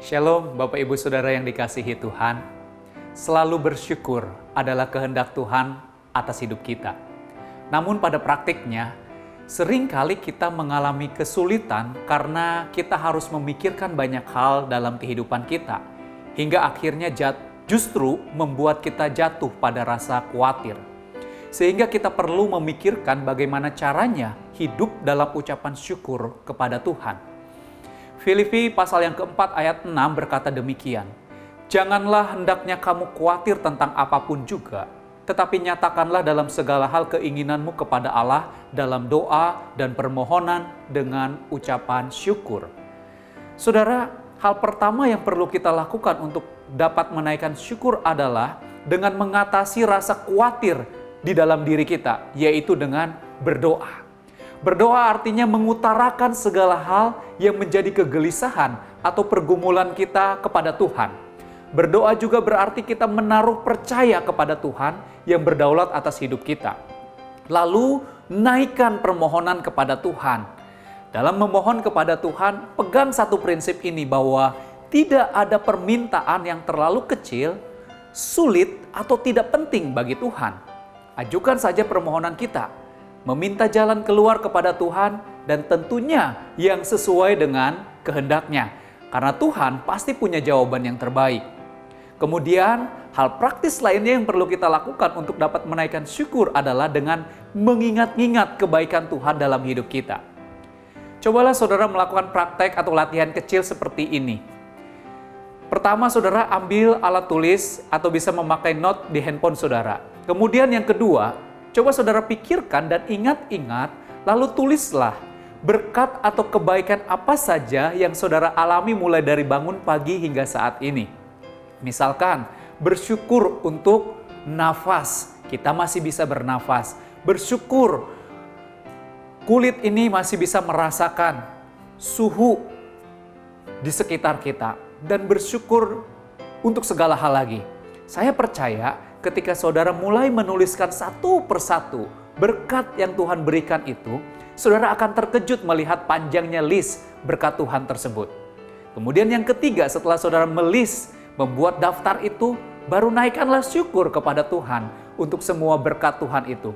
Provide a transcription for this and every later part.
Shalom Bapak Ibu Saudara yang dikasihi Tuhan. Selalu bersyukur adalah kehendak Tuhan atas hidup kita. Namun pada praktiknya, seringkali kita mengalami kesulitan karena kita harus memikirkan banyak hal dalam kehidupan kita. Hingga akhirnya justru membuat kita jatuh pada rasa khawatir. Sehingga kita perlu memikirkan bagaimana caranya hidup dalam ucapan syukur kepada Tuhan. Filipi pasal yang keempat ayat 6 berkata demikian, "Janganlah hendaknya kamu khawatir tentang apapun juga, tetapi nyatakanlah dalam segala hal keinginanmu kepada Allah dalam doa dan permohonan dengan ucapan syukur." Saudara, hal pertama yang perlu kita lakukan untuk dapat menaikkan syukur adalah dengan mengatasi rasa khawatir di dalam diri kita, yaitu dengan berdoa. Berdoa artinya mengutarakan segala hal yang menjadi kegelisahan atau pergumulan kita kepada Tuhan. Berdoa juga berarti kita menaruh percaya kepada Tuhan yang berdaulat atas hidup kita. Lalu naikkan permohonan kepada Tuhan. Dalam memohon kepada Tuhan, pegang satu prinsip ini bahwa tidak ada permintaan yang terlalu kecil, sulit, atau tidak penting bagi Tuhan. Ajukan saja permohonan kita. Meminta jalan keluar kepada Tuhan dan tentunya yang sesuai dengan kehendaknya. Karena Tuhan pasti punya jawaban yang terbaik. Kemudian hal praktis lainnya yang perlu kita lakukan untuk dapat menaikkan syukur adalah dengan mengingat-ingat kebaikan Tuhan dalam hidup kita. Cobalah saudara melakukan praktek atau latihan kecil seperti ini. Pertama, saudara ambil alat tulis atau bisa memakai note di handphone saudara. Kemudian yang kedua, coba saudara pikirkan dan ingat-ingat, lalu tulislah berkat atau kebaikan apa saja yang saudara alami mulai dari bangun pagi hingga saat ini. Misalkan, bersyukur untuk nafas, kita masih bisa bernafas. Bersyukur, kulit ini masih bisa merasakan suhu di sekitar kita. Dan bersyukur untuk segala hal lagi. Saya percaya, ketika saudara mulai menuliskan satu persatu berkat yang Tuhan berikan itu, saudara akan terkejut melihat panjangnya list berkat Tuhan tersebut. Kemudian yang ketiga, setelah saudara membuat daftar itu, baru naikkanlah syukur kepada Tuhan untuk semua berkat Tuhan itu.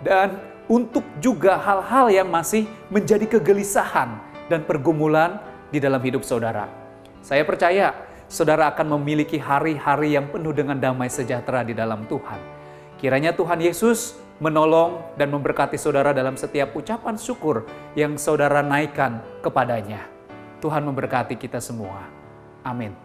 Dan untuk juga hal-hal yang masih menjadi kegelisahan dan pergumulan di dalam hidup saudara. Saya percaya, saudara akan memiliki hari-hari yang penuh dengan damai sejahtera di dalam Tuhan. Kiranya Tuhan Yesus menolong dan memberkati saudara dalam setiap ucapan syukur yang saudara naikkan kepadanya. Tuhan memberkati kita semua. Amin.